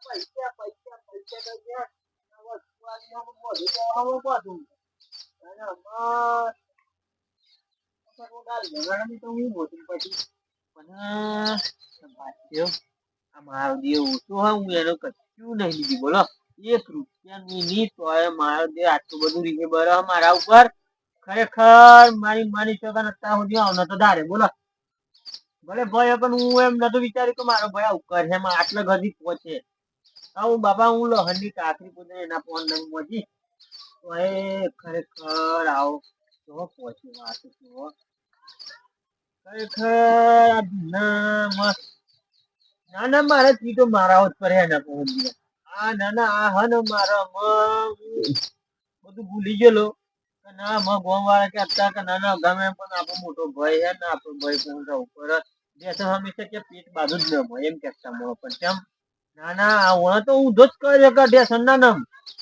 પૈસા પૈસા પૈસા તો ગયા વસ્તુવાળીમાં મોઢું દેવામાં પાછું અને અમાર તો હું મોટી પછી પણ આ મારો દેવ ઓછો હોય હું એનો કશું નહીં લીધી બોલો 1 રૂપિયાની ની તો મારો દેવ આટલું બધું રીહે બર મારા ઉપર ખરેખર મારી માની શકાન અત્યાર સુધી આવનો તો ધારે બોલો ભલે ભાઈ પણ હું એમ નતું વિચાર્યું કે મારો ભાઈ આવું કરે એમ આટલા ગધી પહોંચે હું બાબા હું લહનની કાકરી પૂછે એના ફોન નહીં પહોંચી તો એ ખરેખર આવો તો પહોંચી વાત તો ખરેખર ના ના મારે તી તો મારા જ પર ના પહોંચી આ ના આ હન મારા બધું ભૂલી ગયેલો ના ગોમ વાળા કે અત્યારે કે ના ગમે પણ આપણો મોટો ભાઈ હે ને આપણો ભાઈ પહોંચા ઉપર જે હંમેશા કે પેટ બાજુ જ ન હોય એમ કેતા મળો પણ કેમ ના આ તો ઊંધો જ કરે કે ડેશન ના નમ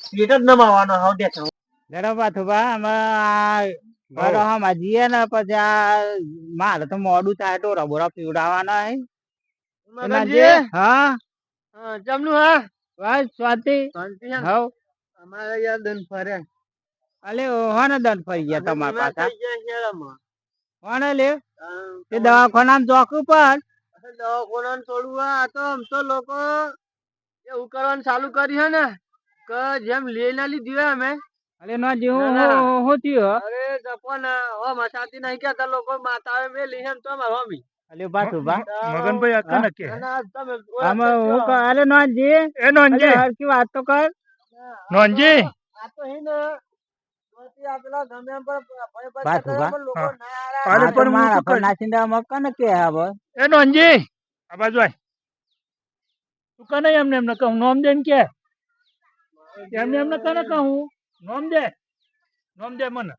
પેટ જ નમાવાનો હાવ ડેશન બરાબર થોબા આમાં બરાબર જીએ ને પછી આ મારે તો મોડું થાય તો રબોરા પીવડાવવાના હે મગનજી હા જમનું હા બસ શાંતિ હવ અમારે યાર દન ફરે અલે ઓહને દન ફરી ગયા તમારા પાછા કોને લે તે દવાખાનામાં જોકું પણ દવાખાનામાં થોડું આ તો આમ તો લોકો એવું કરવાનું ચાલુ કર્યું હે ને કે જેમ લે ના લીધી હોય અમે અરે ના જેવું હું થયું અરે જપન હો મસાતી નહીં કેતા લોકો માતા મે લીહે તો માર હોમી અલે બાતુ બા મગનભાઈ આકા ને કે તમે આમાં હું ક અરે નોનજી એ નોનજી હરકી વાત તો કર નોનજી આ તો હે ને આપેલા ગમે એમ પર બાતુ બા લોકો ના અરે આ તો પણ હું મારા શું પર કર નાસીને મક્કા ને કે હવે એ નોનજી આ બાજુ આય તું કને એમને કહું નોમ દેન કે એમને કને કહું નોમ દે મને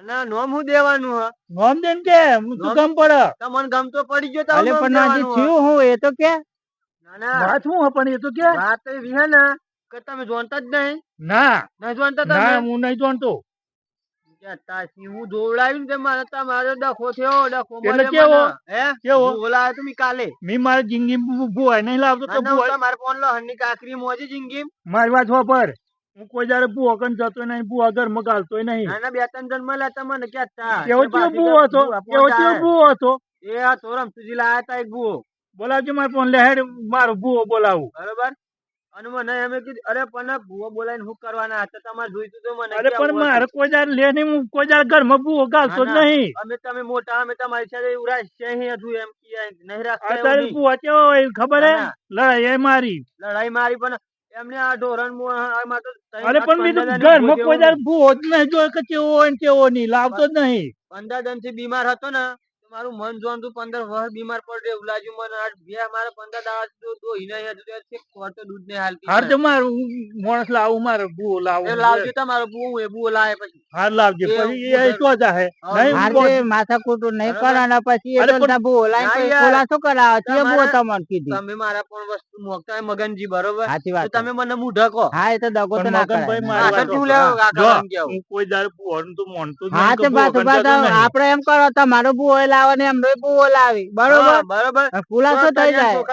ના નોમ હું દેવાનું હ નોમ દેન કે તું ગમ પડે તમને ગમ તો પડી ગયો તો અલે નોમ પણ નાજી દેવાનું થયું હું એ તો કે ના ના વાત હું પણ એ તો કે વાત એવી હે ને કે તમે જોનતા જ નહીં ના નહીં જોનતા ના તમે હું નહીં જાણતો હું દોવડાવ્યું ને મારે તમારો ડખો થયો ડખો એટલે કેવો હે કેવો બોલાયો તમે કાલે મી મારી જિંદગી ભૂવાય નહીં લાવતો તો ભૂવાય તમારે ફોન લો હરની કાકરી મોજી જિંદગી મારી વાત પર હું કોઈ જયારે ભૂવો કન જતો નહીં ભૂવા ઘર માં ગાલતો નહીં ના બે ત્રણ જણ મળ્યા તમને ક્યાં કેવો ચેવો ભૂવો હતો કેવો ચેવો ભૂવો હતો એ આ તોરમ સુધી લાયા તા એક ભૂવો બોલાવજો મારે ફોન લેહેડ મારો ભૂવો બોલાવું બરોબર અને મને એમ કીધું અરે પણ ભૂવો બોલાવીને શું કરવાના હતા તમારે જોઈતું તો મને અરે પણ મારે કોઈ jar લે નહીં હું કોઈ jar ઘરમાં ભૂવો ગાલતો જ નહીં અમે તમે મોટા અમે તમારી સાથે એવું રાખશે હજુ એમ નહીં રાખતા અત્યારે ભૂવો કેવો હોય ખબર હે લડાઈ મારી લડાઈ મારી પણ એમને આ ઢોરણ અરે પણ બીજું ઘરમાં કોઈ jar ભૂવો જ નહીં જો કે કેવો હોય ને કેવો નહીં લાવતો જ નહીં 15 દિન થી બીમાર હતો ને મારું મન જોવાનું 15 વર્ષ બીમાર પડે એવું લાગ્યું મને આ બે મારે 15 દાડા તો હિના હજુ દૂધ ને હાલતી હાર તો મારું માણસ લાવું મારે ભૂવો લાવું એ લાવજો તમારો બૂ એ બૂ લાવે પછી હાર લાવજો પછી એ તો જાહે હારે માથા કૂટું નહીં કરવાના પછી એ તો બહુ લાઈન ખોલાસો કરાવે છે બહુ તમને કીધું તમે મારા પણ વસ્તુ મોકતા મગનજી બરોબર સાચી વાત તમે મને મુઢા કહો હા એ તો દગો તો ના કરાય હું કોઈ દર ભૂવાનું તો માનતો જ હા નહીં તો બાત આપડે એમ કરો તમારો બુઓ લાવે ને એમનો બુઓ લાવી બરોબર બરોબર ખુલાસો થઈ જાય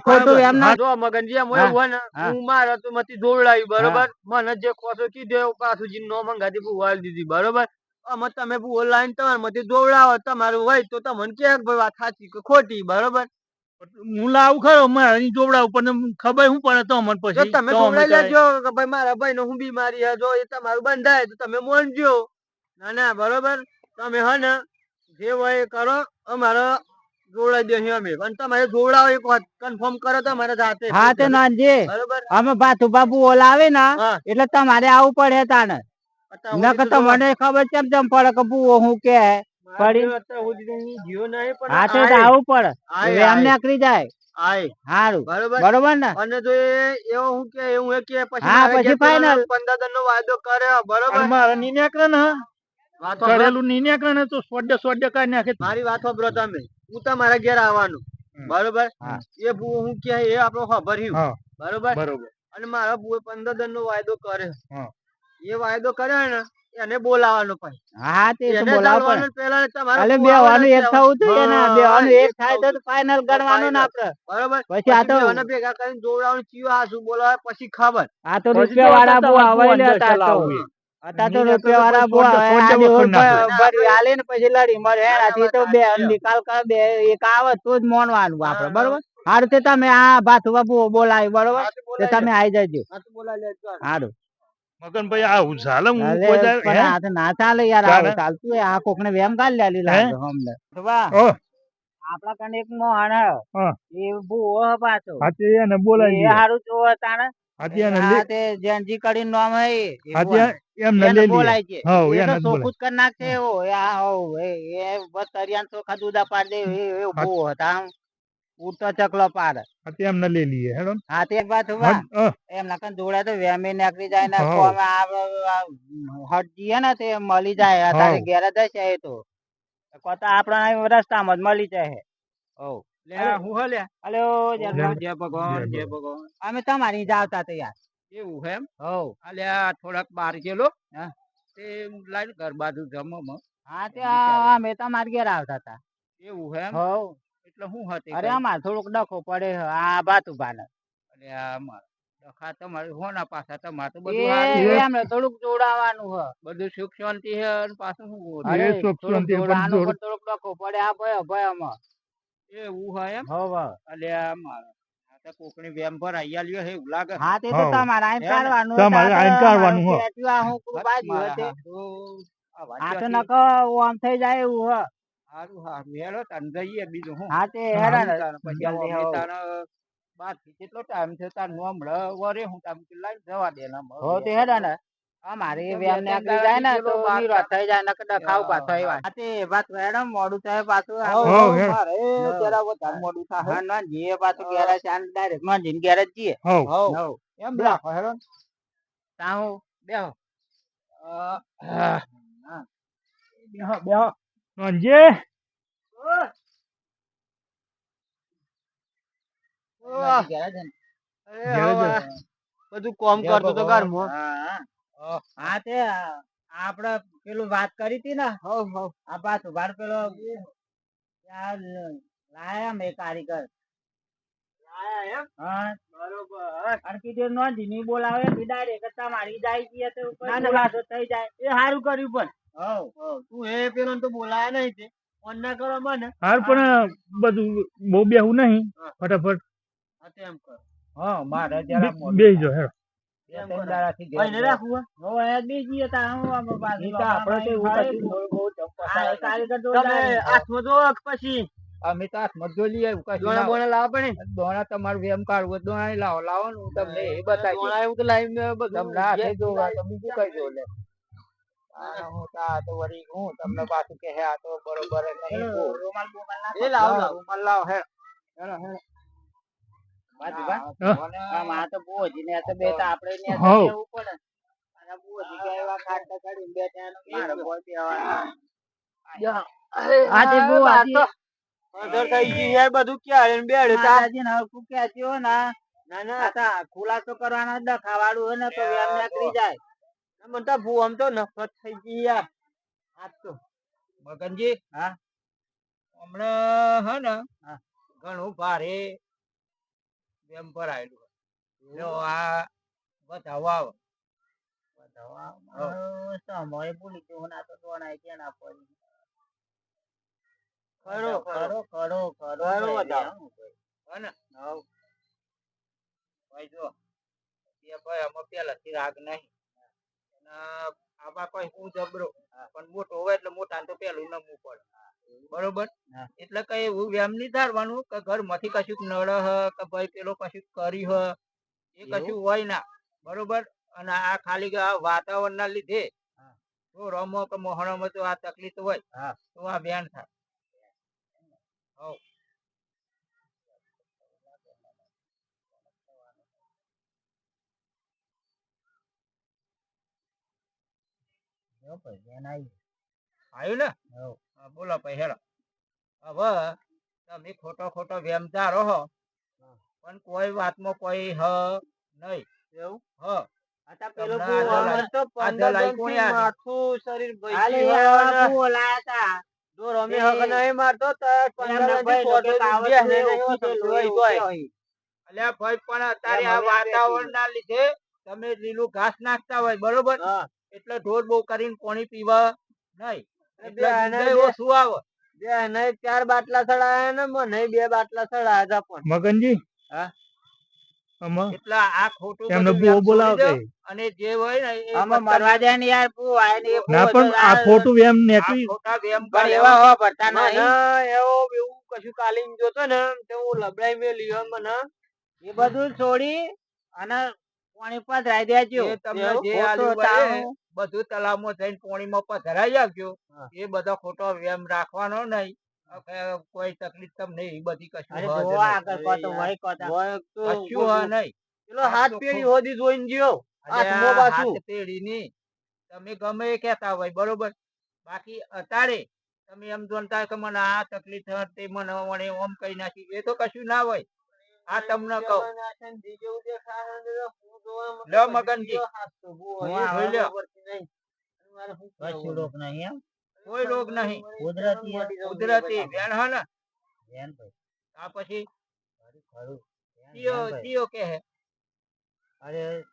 ખોટું એમ ના જો મગનજી એમ હોય ને હું મારા તો મતી દોવડાવી બરોબર મને જે ખોસો કીધો પાછું જી નો મંગાતી ભૂવાલ દીધી બરોબર અમે તમે ભૂવો લાઈન તમારે મતી દોવડાવો તમારું હોય તો તમને કે ભાઈ વાત સાચી કે ખોટી બરોબર હું લાવું ખરો મારી જોવડાવું પણ ખબર શું પડે તો મને પછી તમે દોવડાઈ લેજો કે ભાઈ મારા ભાઈ નો હું બીમારી હે જો એ તમારું બંધાય તો તમે મોનજો ના બરોબર તમે હે ને જે હોય કરો અમારે જોવડાઈ દે અમે પણ તમારે જોવડાવો એક વાત કન્ફર્મ કરો તમારે જાતે હા તો નાનજી બરોબર અમે બાથુ બાબુ ઓલાવે ને એટલે તમારે આવું પડે તાને નકર તો મને ખબર કેમ તેમ પડે કે બુઓ હું કે પડી હા તો આવું પડે એમ નીકળી જાય હારું બરોબર ને અને જો એવું હું કે એવું કે પછી હા પછી ફાઈનલ 15 દિન નો વાયદો કર્યો બરોબર મારે ની નીકળે ને કરેલું ની નીકળે ને તો સોડે કાઢી નાખે મારી વાત સાંભળો તમે હું તમારા ઘેર આવવાનું બરોબર એ ભૂ હું કે એ આપણો ખબર બરોબર અને મારા ભૂએ 15 દિન નો વાયદો કર્યો એ વાયદો કર્યો ને એને બોલાવવાનો પછી હા તે તો એને બોલાવ ચાલવાનું પણ પહેલા તમારે એટલે બોલાવવાના બેવાનું એક કહેવાય. થવું જોઈએ ને હા, બેવાનું એક એક થાય થવું તો ફાઇનલ ગણવાનું ને આપડે બરોબર પછી આ તો બેવાને ભેગા કરીને જોવડાવવાનું ચિયો આ શું બોલાવે પછી ખબર આ તો પછી રૂપિયા જો વાળા બહુ તમારે આવે ભુવન લે જો હતા તો ચલાવવું એ. અત્યારે તો નહીં રૂપિયા વાળા બહુ આવે સોંડે આજે વખત નાખો. ભરી હાલે ને પછી લડી મળે એનાથી તો બે સાચી વાત. નિકાલ કર બે એક આવે તો જ મોનવાનું આપડે હા, બરોબર હારું તે તમે આ ભાથુ બાપુ બોલાવી બરોબર હા, તો તે બોલાવી તમે આવી જજો હા તો બોલાવી લેજો. હારું મગનભાઈ આ ચાલે હું અરે કોઈ દાડે- પણ હે? આ તો ના ચાલે યાર ચાલે? આવું ચાલતું હોય આ કોક ને વેમ કાઢ લે લાગે અમને વાહ ઓહ, આપડા કને એક મોહન હા. એ બહુ પાછો હાથી એને બોલાવી એ લઈએ. હારું જોવે તાણે હાથી એને આ લે તે જેનજી કરીને નામ હે એ હાથી એમને એને લઈ લઈએ. બોલાય છે હઉ, એ એને તો જ ચોખ્ખું બોલાય. જ કરી નાખશે એવો આ હઉ એ બસ તરિયાન ચોખા દૂધા પાડ દે એ બહુ હતા આમ ઉડતો ચકલો પાડ હાથી એમને લઈ લઈએ હેડો ને. હા તે એક વાત ઉભા હા, એમ નકન જોડે તો વેમી નીકળી જાય ને હઉ. કોમ હટજીએ ને તે મળી જાય તારે હઉ. ઘેર જ હશે એ તો કોતા આપણા રસ્તામાં જ મળી જાય હઉ લે આ હું હે લે હલો જય ભગવાન જય જય ભગવાન અમે તમારી જ આવતા હતા યાર એવું હે એમ હઉ અલ્યા થોડાક બહાર ગયેલો હા તે લાઈન ઘર બાજુ જમો હા તે એમ વિચારે. અમે તમારી ઘેર આવતા હતા એવું હે એમ હઉ એટલે હું હતી અરે અમાર થોડુંક ડખો પડે છે આ બાત ઉભા અલ્યા મારે ડખા તમારે હોના પાછા તમારે તો એ બધું સારું હે. એમને થોડુંક જોડાવાનું હ બધું સુખ શાંતિ હે અને પાછું શું બોલું? અરે એ સુખ થોડુંક શાંતિ જોડાવાનું પણ પણ થોડુંક ડખો પડે આ ભય ભયમાં એવું હોય એમ હવ અલ્યા મારે આ તો કોકની વેમ પર આઈ લ્યો હે એવું લાગે હા તે તો હઉ. તમારે આઈને હે ને? કાઢવાનું તમારે આઈને કાઢવાનું હો. હું કરું બાજુ મારા હતે હાથો આ વાત આ તો ચોથી. નકો આમ થઈ જાય એવું હ હારું હારું હેડો તને જઈએ બીજું હું હા તે હા. હેરા ને તાને પછી જલ્દી અમે હો તાને બાર થી કેટલો ટાઈમ થયો તાર નો હમણાં વરે હું તાર લાઈન જવા દે ને હો તે હેરા ને અમારે તો વેમ બે ત્રણ નીકળી જાય ને દાડાથી તો પેલો બાર નિરાત થઈ જાય નકર ડખાવ હા, પાછો આવ્યા હા તે વાત મેડમ મોડું થાય પાછું હઉ આપણે હઉ હઉ, હેડ. મારે હઉ. જરા વધારે મોડું થાય હા ના જીએ પાછું ઘેર જ ડાયરેક્ટ માં જીન ઘેર જ જઈએ હઉ. હઉ હવ એમ બે રાખો હેડો ને. તાહુ બેહો હા. બેહો બેહો અંજે નદી ઘેર જ હે ને? અરે ઘેર જ હવે હશે. બધું કોમ જય કરતો તો ભગવાન. ઘરમાં હા હા તે આપડે પેલું વાત કરી હતી ને હઉ હઉ આ પાછું બાર પેલો યાર લાયા મેં કારીગર એમ હા બરોબર અને કીધું નો ધીમી બોલાવે ડાયરેક્ટ તમારી જાય ગઈ તો ના, ના. બોલાતો થઈ જાય એ સારું કર્યું પણ હવ તું એ પેલો તો બોલાયા નહીં તે ફોન ના કરો મને હાર પણ બધું બહુ બેહું નહીં હા. ફટાફટ હા તેમ કર હા મારે જરા મોડું બેહી જાઓ હેડો. બે એમ ત્રણ કરો. દાડાથી ઘેર ભાઈને ગયો. રાખવું હે? હો એ બીજી હતા હું આમ બાજુ ઈ તો આપણે તો એવું ખાય કશું બહુ હા, એ કારીગર તો તમે જાય. હાથમાં જોવો કે પછી અમે તો હાથમાં જ જોઈ લઈએ કશું દોણા ના બોણા લાવવા પડે ને? દોણા તમારે વેમ કાઢવું હોય તો દોણા ય લાવો લાવો ને હું તમને એ બતાવી દોણા એવું તો લાવીને બધું તમને હાથે ઘેર જોવા તો લાવી બીજું કઈ જો લે હું તો આ તો વળી હું તમને પાછું કે આ તો બરોબર જ નહીં પેલો કહું. રૂમાલ બુમાલ નાખો. એ લાવ લાવ રૂમાલ લાવો હેડ હેડો, હેડો. બાજુ હા, બા. મને આમ આ તો બુઓજી ને તો બે તો આપણે ને તો હઉ. બેવું પડે ને. અને બુઓજી કે એવા ખાટલા કાઢીને બેઠા એનો મારે કોઈ બેવાનું. આજે બહુ બાર આજે તો અધર થઈ ગઈ યાર બધું ક્યારે ને બેડે તા માતાજીને હરખું કહેજો ને ના ના આ તા ખુલાસો કરવાનો ડખાવાળું હોય ને તો વેમ નીકળી જાય. મને તો ભૂ આમ તો નફરત થઈ ગઈ યાર આજ તો મગનજી હા હમણાં હે ને હા. ઘણું ભારે એમ પર આવેલું જો આ બતાવો આવે સમય ભૂલી ગયો ના તો દોણાય કે ના પડી. ખરો ખરો કરો ખરો ભાઈ, બતાવો. બેહો. હે ને હઉ. ભાઈ જો એ ભાઈ આમાં પેલાથી રાગ નહીં અને આમાં કોઈ હું જબરો પણ મોટો હોય એટલે મોટા તો પેલું નમવું પડે બરોબર હા. એટલે કઈ એવું એમ નહીં ધારવાનું કે ઘર માંથી કશુંક નળ હ કે ભાઈ પેલો કશુંક કરી હ એ કશું હોય ના બરોબર અને આ ખાલી આ વાતાવરણ ના લીધે તો રમો કે મોહણમાં તો આ તકલીફ હોય હા. તો આ બેન થાય હવ જો ભાઈ બેન આવી. આવ્યું ને હઉ. હા, બોલો ભાઈ હેડો હવે તમે ખોટો ખોટો વેમતા રહો પણ કોઈ વાતમાં કોઈ હ નહીં એવું હ હતા પેલો તમને બહુ આ અમાર તો આ 15 દલાઈ દનથી કોણે આલી? માથું શરીર હાલે ભઈ એ આવા ગયું. બહુ લાયા તા. જો રમે એ- હક નહીં મારતો તો 15 એમના દનથી ભાઈ પોટો લોકો કાવતરું બેહને નહીં એવું હોય, કીધેલું, સમજો એવું હોય. કહેવાય. અલ્યા ભાઈ પણ અત્યારે એમ આ હવે વાતાવરણના લીધે તમે લીલું ઘાસ નાખતા હોય બરોબર હા. એટલે ઢોર બહુ કરીને પાણી પીવા નહીં એટલે બે દૂધ આને ઓછું આવે. બે નહીં 4 બાટલા ચડાયા ને મને 2 બાટલા ચડાયા હતા પણ. મગનજી હા. આમાં એટલે આ ખોટું એમને બધું બહુ એમ બોલાવો છોડી દો કઈ. અને જે હોય ને એ આમાં બધા મરવા દે ને યાર પૂ આય ને એ ના પૂ પણ આ ખોટું એમ આ નેકળી ખોટા વેમ પણ કાઢે એવા હો. હો ભરતા નહીં. એવું કશું કાલીન જોતો ને તો હું લબડાઈ મેલ્યો મને એ બધું છોડી અને પાણી પર રાઈ દેજો. એ તમને એવું જે ખોટો આલ્યું હોય એ તાવ. બધું તલાવમાં જઈને પાણીમાં પધરાઈ આવજો. હા. એ બધો ખોટો વેમ રાખવાનો નહીં. કે કોઈ તકલીફ તમને એ બધી કશું અરે હોય જ જોવા નહીં. આગળ કોતો વળી કોતા. કશું હોય નહીં. પેલો આ હાથ તો પેઢી ખો- હોદી જોઈને ગયો. હાથમાં અલ્યા પાછું. હાથ પેઢીની તમે ગમે એ કહેતા હોય બરોબર બાકી અત્યારે તમે એમ જોનતા હોય કે મને આ તકલીફ થાય તે મને વળે ઓમ કહી નાખી એ તો કશું ના હોય. આ તમને કહું લ્યો મગનજી જોઈ લ્યો કશું રોગ નહીં એમ. કોઈ રોગ નહીં કુદરતી કુદરતી વેણ હે ને બેન ભાઈ. આ પછી ખરું. ચિયો કે હે અરે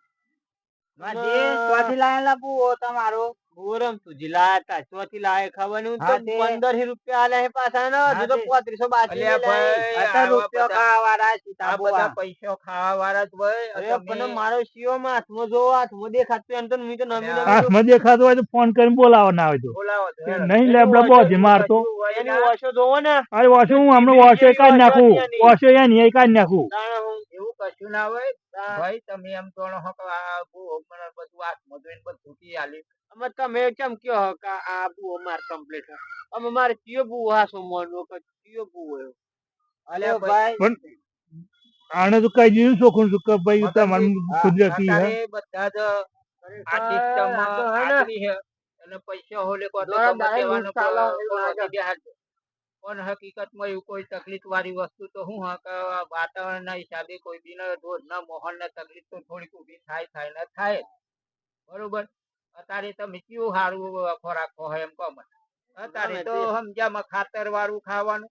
માજી ચોથી લાયેલા બુઓ તમારો બોરમ સુજી લાયા તા ચોથી લાયે ખબર નહીં તો 15 રૂપિયા આલે હે પાછા ને હજુ તો 3500 બાકી અલ્યા ભાઈ, અત્યારે આવા રૂપિયો બધા- ખાવા વાળા આ સીતાબુઆ. બધા પૈસા ખાવા વાળા જ હોય અરે તમે- પણ મારો શિયો માં હાથમાં જો હાથમાં દેખાતું એમ તો મી તો નમી અલ્યા, હાથમાં દેખાતો હોય તો ફોન કરીને બોલાવો ના હોય તો બોલાવો તો હેડો. નહીં લેબડા બોધી મારતો એની ઓછો જોવો ને અરે વાસો હું હમણાં વાસો કાઢી નાખું વાસો એની કાઢી નાખું તાણે હું એવું કશું ના હોય ભાઈ તમે એમ જાણો હો કે આ બહુ મને બધું હાથમાં જોઈને બધું તૂટી આલ્યું. અમે તમે કેમ કયો હો કે આ બુઓ માર કમ્પ્લીટ હે અમે મારે ચિયો બુઓ હાસો મોનો કે ચિયો બુઓ એવો. અલ્યા ભાઈ પણ આને તો કઈ દીધું ચોખ્ખું કે ભાઈ તમારું કુદરતી હે અત્યારે બધા જ આ સિસ્ટમ આગળી છે અને પૈસા હોલે કો તો ગમે તેવાનો કોઈ બેહાડ દે. પણ હકીકતમાં એવું કોઈ તકલીફ વાળી વસ્તુ તો શું હા કે વાતાવરણના હિસાબે કોઈ બી રોજના માહોલને તકલીફ તો થોડીક ઊભી થાય ને થાય જ. બરોબર અત્યારે તમે કેવું સારું ખોરાક ખો એમ કહો મને અત્યારે તો સમજામાં ખાતર વાળું ખાવાનું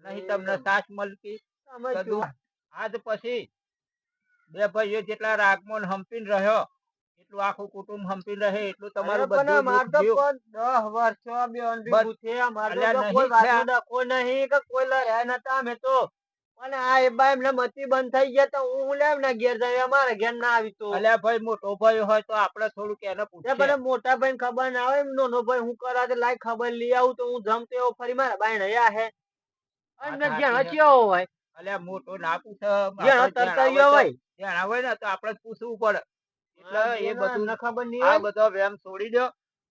નહીં તમને સાસ મળતી બધું. આજ પછી બે ભાઈઓ જેટલા રાગમોન હંપીને રહ્યો એટલું આખું કુટુંબ હંપીને રહે એટલું તમારું બધું દુઃખ ગયું. 10 વર્ષો બે બસ. છે અમારે અલ્યા તો નહીં કોઈ વાત થયા. ડખો નહીં કે કોઈ લડ્યા નતા અમે તો અને આ એ બા એમને મતી બંધ થઈ ગયા તો હું લેવ ના ઘેર જાય અમારે ઘેર ના આવી તો અલ્યા ભાઈ મોટો ભાઈ હોય તો આપણે થોડુંક એને એ પૂછીએ. બધા મોટા ભાઈ ખબર ના હોય નાનો ભાઈ હું કરા તો લાય ખબર લઈ આવું તો હું જમતો એવો ફરી મારા બાઈ રહ્યા હે અને વાત જ્યાં સાચી કેવો હોય અલ્યા મોટો ના પૂછે જ્યાં તરતરિયો હોય ધ્યાન હોય ને તો આપણે જ પૂછવું પડે એટલે એ બધું ખબર નહીં આ હોય બધો વેમ છોડી દો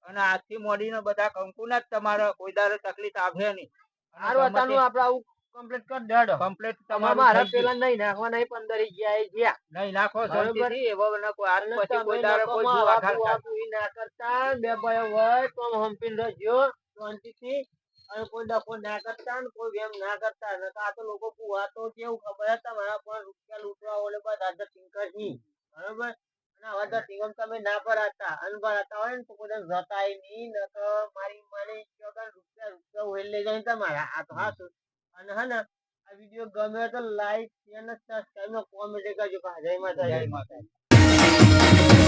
અને આજથી મોડીને બધા કંકુના જ તમારે કોઈ દાડે તકલીફ આવે નહીં. સારું અત્યારનું આપણે આવું કમ્પ્લીટ કરી દેડો કમ્પ્લીટ તમારા તમારું મારા થઈ ગયું. પેલા નહીં નાખવા નહીં 15 ગયા ગયા નહીં નાખો બરોબર. શાંતિથી એવો ને કોઈ આજ અને પછી કોઈ તમે દાડે કોઈ નકામા ભૂવા આવા ખાતા. બુઆ ના કરતા બે ભાઈઓ હોય તો આમ હંપીને રહેજો શાંતિથી અને કોઈ ડખો ના કરતા ને કોઈ વેમ ના કરતા ને આ તો લોકો બુઆ તો કેવું ખબર હે તમારા પણ રૂપિયા લૂંટવા ઓલે બધા ટિંકર ની બરોબર અને આવા તો ટિંગમ તમે ના ભરાતા અનભરાતા હોય ને તો કોઈ જતાય નહીં ન તો મારી મને રૂપિયા ઓલ લઈ જાય તમારા આ તો હાસું અને હે ને આ વિડીયો ગમે તો લાઈક શેર ને સબસ્ક્રાઇબ ને કોમેન્ટ કરજો જય માતા જય માતા.